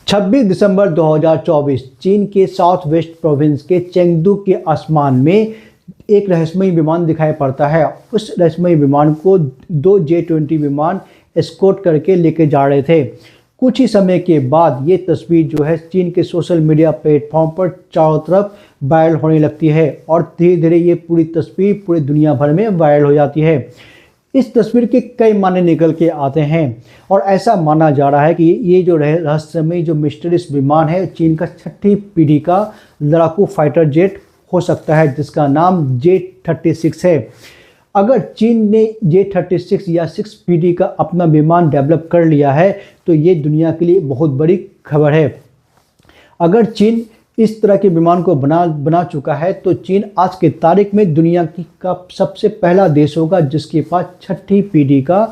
26 दिसंबर 2024 चीन के south west province के चेंगडू के आसमान में एक रहस्यमयी विमान दिखाई पड़ता है। उस रहस्यमयी विमान को दो J-20 विमान एस्कॉर्ट करके लेके जा रहे थे। कुछ ही समय के बाद ये तस्वीर जो है चीन के सोशल मीडिया प्लेटफॉर्म पर चारों तरफ वायरल होने लगती है और धीरे धीरे ये पूरी तस्वीर पूरी दुनिया भर में वायरल हो जाती है। इस तस्वीर के कई मायने निकल के आते हैं और ऐसा माना जा रहा है कि ये जो रहस्यमयी जो मिस्टीरियस विमान है चीन का छठी पीढ़ी का लड़ाकू फाइटर जेट हो सकता है, जिसका नाम J-36 है। अगर चीन ने J-36 या 6 पीढ़ी का अपना विमान डेवलप कर लिया है तो ये दुनिया के लिए बहुत बड़ी खबर है। अगर चीन इस तरह के विमान को बना चुका है तो चीन आज के तारीख में दुनिया का सबसे पहला देश होगा जिसके पास छठी पीढ़ी का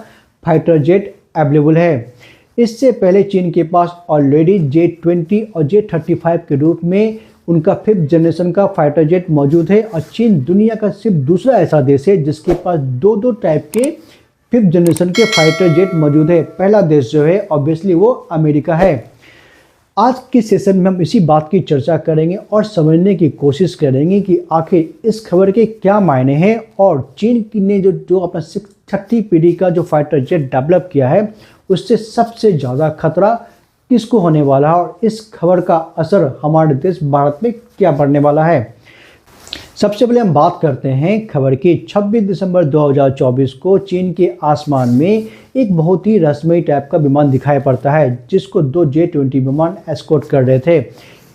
फाइटर जेट अवेलेबल है। इससे पहले चीन के पास ऑलरेडी J-20 और J-35 के रूप में उनका 5th जनरेशन का फाइटर जेट मौजूद है और चीन दुनिया का सिर्फ दूसरा ऐसा देश है जिसके पास दो टाइप के 5th जनरेशन के फाइटर जेट मौजूद है। पहला देश जो है ऑब्वियसली वो अमेरिका है। आज के सेशन में हम इसी बात की चर्चा करेंगे और समझने की कोशिश करेंगे कि आखिर इस खबर के क्या मायने हैं और चीन ने जो अपना छठी पीढ़ी का जो फाइटर जेट डेवलप किया है उससे सबसे ज़्यादा खतरा किसको होने वाला है और इस खबर का असर हमारे देश भारत में क्या पड़ने वाला है। सबसे पहले हम बात करते हैं खबर की। 26 दिसंबर 2024 को चीन के आसमान में एक बहुत ही रहस्यमयी टाइप का विमान दिखाई पड़ता है जिसको दो J-20 विमान एस्कॉर्ट कर रहे थे।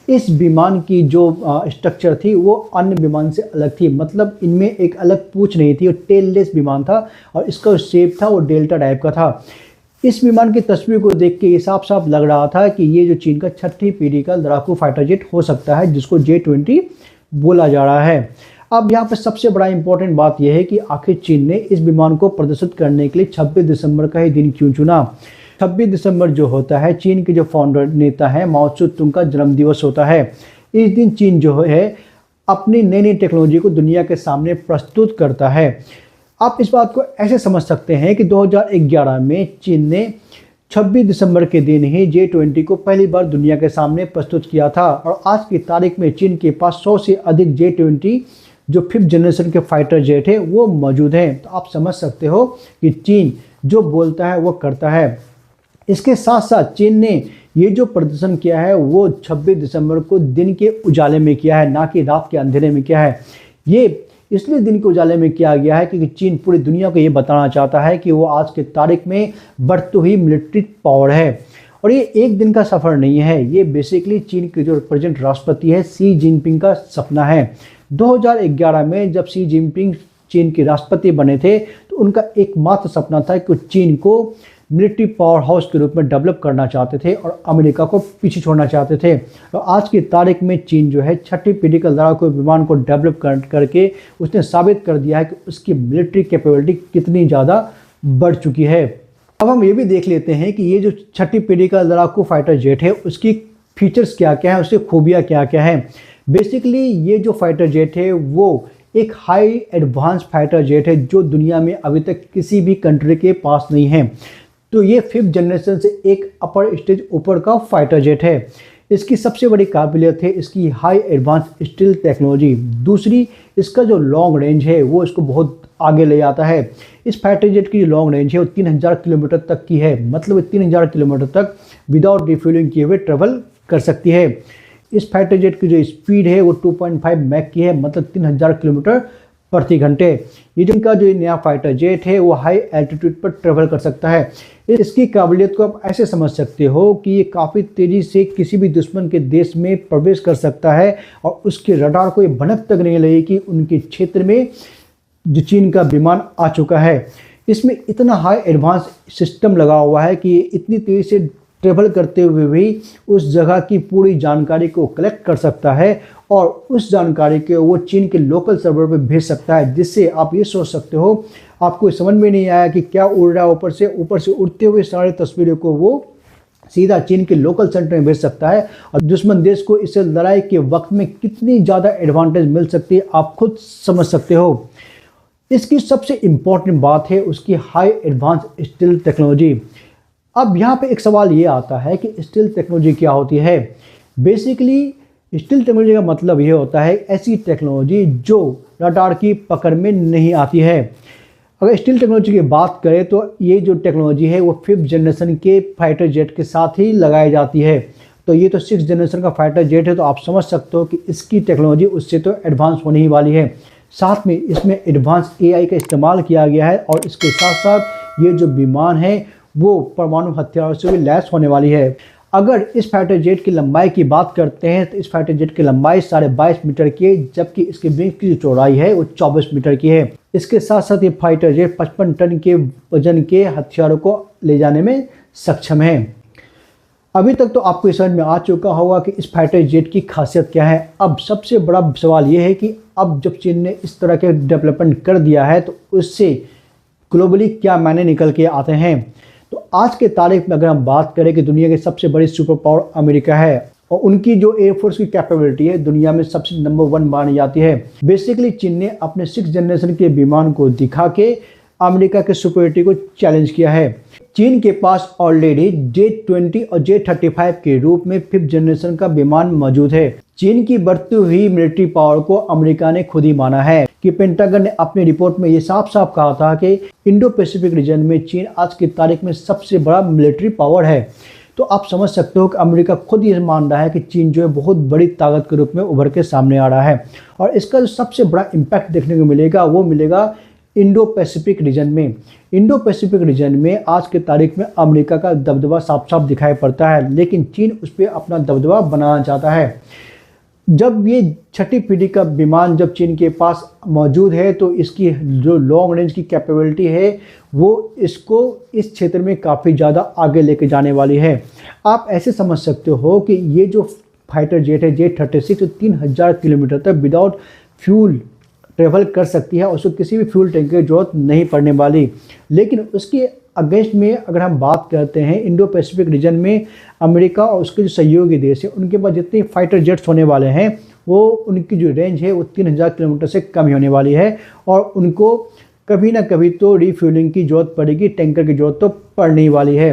इस विमान की जो स्ट्रक्चर थी वो अन्य विमान से अलग थी, मतलब इनमें एक अलग पूंछ नहीं थी, वो टेललेस विमान था और इसका शेप था वो डेल्टा टाइप का था। इस विमान की तस्वीर को देख के ये साफ साफ लग रहा था कि ये जो चीन का छठी पीढ़ी का लड़ाकू फाइटर जेट हो सकता है जिसको J-20 बोला जा रहा है। अब यहाँ पर सबसे बड़ा इंपॉर्टेंट बात यह है कि आखिर चीन ने इस विमान को प्रदर्शित करने के लिए 26 दिसंबर का ही दिन क्यों चुना। 26 दिसंबर जो होता है चीन के जो फाउंडर नेता है माओ त्से-तुंग का जन्मदिवस होता है। इस दिन चीन जो है अपनी नई नई टेक्नोलॉजी को दुनिया के सामने प्रस्तुत करता है। आप इस बात को ऐसे समझ सकते हैं कि 2011 में चीन ने 26 दिसंबर के दिन ही J-20 को पहली बार दुनिया के सामने प्रस्तुत किया था और आज की तारीख में चीन के पास 100 से अधिक J-20 जो 5th जनरेशन के फाइटर जेट है वो मौजूद हैं। तो आप समझ सकते हो कि चीन जो बोलता है वो करता है। इसके साथ साथ चीन ने ये जो प्रदर्शन किया है वो 26 दिसंबर को दिन के उजाले में किया है, ना कि रात के अंधेरे में किया है। ये इसलिए दिन के उजाले में किया गया है क्योंकि चीन पूरी दुनिया को ये बताना चाहता है कि वो आज के तारीख में बढ़ती हुई मिलिट्री पावर है। और ये एक दिन का सफ़र नहीं है, ये बेसिकली चीन के जो प्रेजेंट राष्ट्रपति है शी जिनपिंग का सपना है। 2011 में जब शी जिनपिंग चीन के राष्ट्रपति बने थे तो उनका एकमात्र सपना था कि चीन को मिलिट्री पावर हाउस के रूप में डेवलप करना चाहते थे और अमेरिका को पीछे छोड़ना चाहते थे। तो आज की तारीख में चीन जो है छठी पीढ़ी का लड़ाकू विमान को डेवलप करके उसने साबित कर दिया है कि उसकी मिलिट्री कैपेबिलिटी कितनी ज़्यादा बढ़ चुकी है। अब हम ये भी देख लेते हैं कि ये जो छठी पीढ़ी का लड़ाकू फाइटर जेट है उसकी फीचर्स क्या क्या है, उसकी खूबियाँ क्या क्या हैं। बेसिकली ये जो फाइटर जेट है वो एक हाई एडवांस फाइटर जेट है जो दुनिया में अभी तक किसी भी कंट्री के पास नहीं है। तो ये 5th जनरेशन से एक अपर स्टेज ऊपर का फाइटर जेट है। इसकी सबसे बड़ी काबिलियत है इसकी हाई एडवांस स्टील टेक्नोलॉजी। दूसरी इसका जो लॉन्ग रेंज है वो इसको बहुत आगे ले जाता है। इस फाइटर जेट की जो लॉन्ग रेंज है वो 3000 किलोमीटर तक की है, मतलब 3000 किलोमीटर तक विदाउट रिफ्यूलिंग किए हुए ट्रेवल कर सकती है। इस फाइटर जेट की जो स्पीड है वो 2.5 मैक की है, मतलब 3000 किलोमीटर प्रति घंटे। ये जिनका जो नया फाइटर जेट है वो हाई एल्टीट्यूड पर ट्रेवल कर सकता है। इसकी काबिलियत को आप ऐसे समझ सकते हो कि ये काफ़ी तेज़ी से किसी भी दुश्मन के देश में प्रवेश कर सकता है और उसके रडार को ये भनक तक नहीं लगेगी कि उनके क्षेत्र में जो चीन का विमान आ चुका है। इसमें इतना हाई एडवांस सिस्टम लगा हुआ है कि इतनी तेज़ी से ट्रेवल करते हुए भी उस जगह की पूरी जानकारी को कलेक्ट कर सकता है और उस जानकारी को वो चीन के लोकल सर्वर पर भेज सकता है, जिससे आप ये सोच सकते हो आपको समझ में नहीं आया कि क्या उड़ रहा है ऊपर से उड़ते हुए सारी तस्वीरों को वो सीधा चीन के लोकल सेंटर में भेज सकता है और दुश्मन देश को इससे लड़ाई के वक्त में कितनी ज़्यादा एडवांटेज मिल सकती है आप खुद समझ सकते हो। इसकी सबसे इम्पॉर्टेंट बात है उसकी हाई एडवांस स्टील टेक्नोलॉजी। अब यहाँ पे एक सवाल ये आता है कि स्टील्थ टेक्नोलॉजी क्या होती है। बेसिकली स्टील्थ टेक्नोलॉजी का मतलब ये होता है ऐसी टेक्नोलॉजी जो रडार की पकड़ में नहीं आती है। अगर स्टील्थ टेक्नोलॉजी की बात करें तो ये जो टेक्नोलॉजी है वो 5th जनरेशन के फाइटर जेट के साथ ही लगाई जाती है। तो ये तो 6th जनरेशन का फाइटर जेट है, तो आप समझ सकते हो कि इसकी टेक्नोलॉजी उससे तो एडवांस होने ही वाली है। साथ में इसमें एडवांस AI का इस्तेमाल किया गया है और इसके साथ साथ ये जो विमान है वो परमाणु हथियारों से भी लैस होने वाली है। अगर इस फाइटर जेट की लंबाई की बात करते हैं तो इस फाइटर जेट की लंबाई 22.5 मीटर की है, जबकि इसके विंग की जो चौड़ाई है वो 24 मीटर की है। इसके साथ साथ ये फाइटर जेट 55 टन के वजन के हथियारों को ले जाने में सक्षम है। अभी तक तो आपको ये समझ में आ चुका होगा कि इस फाइटर जेट की खासियत क्या है। अब सबसे बड़ा सवाल ये है कि अब जब चीन ने इस तरह के डेवलपमेंट कर दिया है तो उससे ग्लोबली क्या मायने निकल के आते हैं। तो आज के तारीख में अगर हम बात करें कि दुनिया की सबसे बड़ी सुपर पावर अमेरिका है और उनकी जो एयरफोर्स की कैपेबिलिटी है दुनिया में सबसे नंबर 1 मानी जाती है। बेसिकली चीन ने अपने 6th जनरेशन के विमान को दिखा के अमेरिका के सुपरियरिटी को चैलेंज किया है। चीन के पास ऑलरेडी J-20 और J-35 के रूप में 5th जनरेशन का विमान मौजूद है। चीन की बढ़ती हुई मिलिट्री पावर को अमेरिका ने खुद ही माना है कि पेंटागन ने अपनी रिपोर्ट में ये साफ साफ कहा था कि इंडो पैसिफिक रीजन में चीन आज की तारीख में सबसे बड़ा मिलिट्री पावर है। तो आप समझ सकते हो कि अमेरिका खुद ये मान रहा है कि चीन जो है बहुत बड़ी ताकत के रूप में उभर के सामने आ रहा है और इसका जो सबसे बड़ा इम्पैक्ट देखने को मिलेगा वो मिलेगा इंडो पैसिफिक रीजन में। इंडो पैसिफिक रीजन में आज के तारीख में अमेरिका का दबदबा साफ साफ दिखाई पड़ता है, लेकिन चीन उस पर अपना दबदबा बनाना चाहता है। जब ये 6ठी पीढ़ी का विमान जब चीन के पास मौजूद है तो इसकी जो लॉन्ग रेंज की कैपेबिलिटी है वो इसको इस क्षेत्र में काफ़ी ज़्यादा आगे लेके जाने वाली है। आप ऐसे समझ सकते हो कि ये जो फाइटर जेट है J-36 3000 किलोमीटर तक विदाउट फ्यूल ट्रेवल कर सकती है और उसको किसी भी फ्यूल टैंक की जरूरत नहीं पड़ने वाली। लेकिन उसके अगेंस्ट में अगर हम बात करते हैं इंडो पैसिफिक रीजन में अमेरिका और उसके जो सहयोगी देश है उनके पास जितने फाइटर जेट्स होने वाले हैं वो उनकी जो रेंज है वो 3000 किलोमीटर से कम ही होने वाली है और उनको कभी ना कभी तो रिफ्यूलिंग की जरूरत पड़ेगी, टैंकर की जरूरत तो पड़ने वाली है।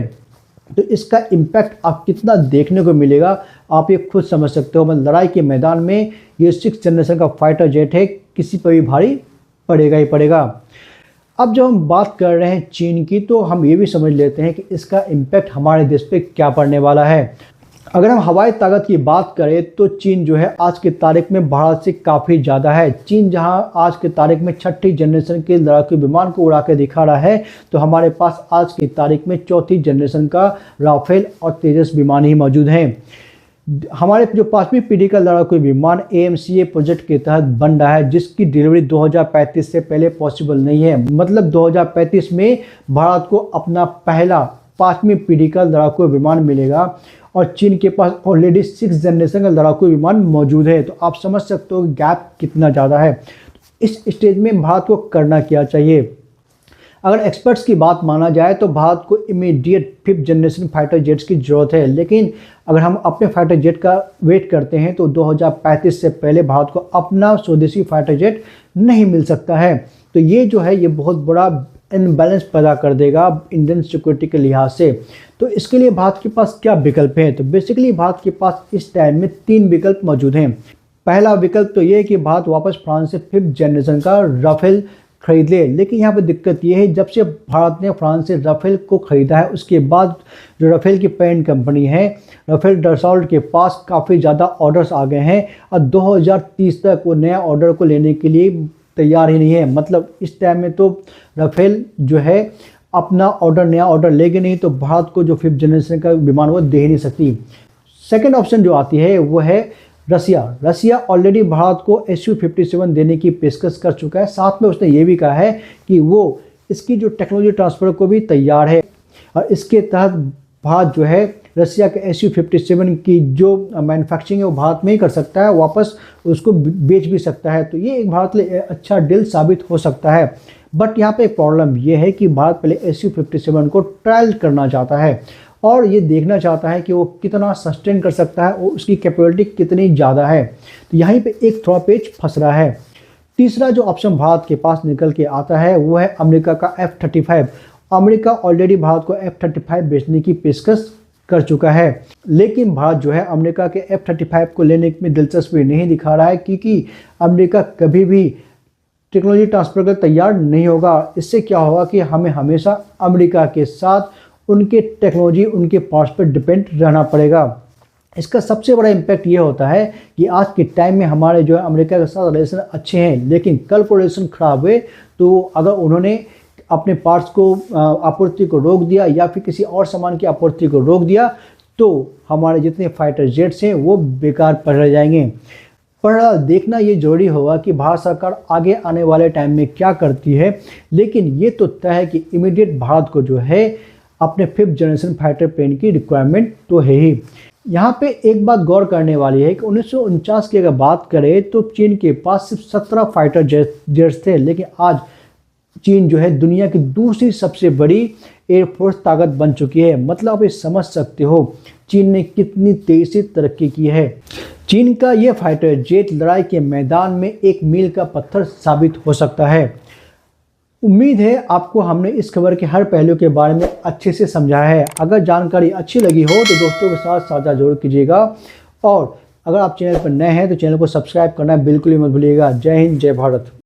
तो इसका इम्पैक्ट आप कितना देखने को मिलेगा आप ये खुद समझ सकते हो। मतलब लड़ाई के मैदान में ये 6th जनरेशन का फाइटर जेट है, किसी पर भी भारी पड़ेगा ही पड़ेगा। अब जब हम बात कर रहे हैं चीन की तो हम ये भी समझ लेते हैं कि इसका इम्पैक्ट हमारे देश पे क्या पड़ने वाला है। अगर हम हवाई ताकत की बात करें तो चीन जो है आज की तारीख में भारत से काफ़ी ज़्यादा है। चीन जहां आज की तारीख में 6ठी जनरेशन के लड़ाकू विमान को उड़ा के दिखा रहा है तो हमारे पास आज की तारीख में 4थी जनरेशन का राफेल और तेजस विमान ही मौजूद हैं। हमारे जो 5वीं पीढ़ी का लड़ाकू विमान AMCA प्रोजेक्ट के तहत बन रहा है जिसकी डिलीवरी 2035 से पहले पॉसिबल नहीं है। मतलब 2035 में भारत को अपना पहला 5वीं पीढ़ी का लड़ाकू विमान मिलेगा और चीन के पास ऑलरेडी 6th जनरेशन का लड़ाकू विमान मौजूद है। तो आप समझ सकते हो गैप कितना ज़्यादा है। इस स्टेज में भारत को करना क्या चाहिए। अगर एक्सपर्ट्स की बात माना जाए तो भारत को immediate 5th generation fighter jets की ज़रूरत है, लेकिन अगर हम अपने फाइटर जेट का वेट करते हैं तो 2035 से पहले भारत को अपना स्वदेशी फाइटर जेट नहीं मिल सकता है। तो ये जो है ये बहुत बड़ा इनबैलेंस पैदा कर देगा इंडियन सिक्योरिटी के लिहाज से। तो इसके लिए भारत के पास क्या विकल्प हैं। तो बेसिकली भारत के पास इस टाइम में 3 विकल्प मौजूद हैं। पहला विकल्प तो ये है कि भारत वापस फ्रांस से 5th जनरेशन का राफेल खरीद ले, लेकिन यहाँ पे दिक्कत ये है जब से भारत ने फ्रांस से राफेल को खरीदा है उसके बाद जो राफेल की पेरेंट कंपनी है राफेल डसॉल्ट के पास काफ़ी ज़्यादा ऑर्डर्स आ गए हैं और 2030 तक वो नया ऑर्डर को लेने के लिए तैयार ही नहीं है। मतलब इस टाइम में तो राफेल जो है अपना ऑर्डर नया ऑर्डर लेगी नहीं तो भारत को जो 5th जनरेशन का विमान वो दे ही नहीं सकती। सेकेंड ऑप्शन जो आती है वो है रसिया ऑलरेडी भारत को Su-57 देने की पेशकश कर चुका है। साथ में उसने ये भी कहा है कि वो इसकी जो टेक्नोलॉजी ट्रांसफ़र को भी तैयार है और इसके तहत भारत जो है रसिया के Su-57 की जो मैन्युफैक्चरिंग है वो भारत में ही कर सकता है, वापस उसको बेच भी सकता है। तो ये एक भारत के लिए अच्छा डील साबित हो सकता है। बट यहाँ पे एक प्रॉब्लम ये है कि भारत पहले Su-57 को ट्रायल करना चाहता है और ये देखना चाहता है कि वो कितना सस्टेन कर सकता है और उसकी कैपेबिलिटी कितनी ज़्यादा है। तो यहीं पे एक थोड़ा पेच फंस रहा है। तीसरा जो ऑप्शन भारत के पास निकल के आता है वो है अमेरिका का F-35। अमेरिका ऑलरेडी भारत को F-35 बेचने की पेशकश कर चुका है, लेकिन भारत जो है अमेरिका के F-35 को लेने में दिलचस्पी नहीं दिखा रहा है, क्योंकि अमेरिका कभी भी टेक्नोलॉजी ट्रांसफर कर तैयार नहीं होगा। इससे क्या होगा कि हमें हमेशा अमेरिका के साथ उनके टेक्नोलॉजी, उनके पार्ट्स पर डिपेंड रहना पड़ेगा। इसका सबसे बड़ा इम्पैक्ट ये होता है कि आज के टाइम में हमारे जो है अमेरिका के साथ रिलेशन अच्छे हैं, लेकिन कल को रिलेशन खराब हुए तो अगर उन्होंने अपने पार्ट्स को आपूर्ति को रोक दिया या फिर किसी और सामान की आपूर्ति को रोक दिया तो हमारे जितने फाइटर जेट्स हैं वो बेकार पड़ रह जाएंगे। पर देखना ये जरूरी होगा कि भारत सरकार आगे आने वाले टाइम में क्या करती है, लेकिन ये तो तय है कि इमीडिएट भारत को जो है अपने 5th जनरेशन फाइटर प्लेन की रिक्वायरमेंट तो है ही। यहाँ पे एक बात गौर करने वाली है कि 1949 की अगर बात करें तो चीन के पास सिर्फ 17 फाइटर जेट्स थे, लेकिन आज चीन जो है दुनिया की दूसरी सबसे बड़ी एयरफोर्स ताकत बन चुकी है। मतलब आप ये समझ सकते हो चीन ने कितनी तेजी से तरक्की की है। चीन का ये फाइटर जेट लड़ाई के मैदान में एक मील का पत्थर साबित हो सकता है। उम्मीद है आपको हमने इस खबर के हर पहलू के बारे में अच्छे से समझाया है। अगर जानकारी अच्छी लगी हो तो दोस्तों के साथ साझा जरूर कीजिएगा, और अगर आप चैनल पर नए हैं तो चैनल को सब्सक्राइब करना बिल्कुल ही मत भूलिएगा। जय हिंद, जय भारत।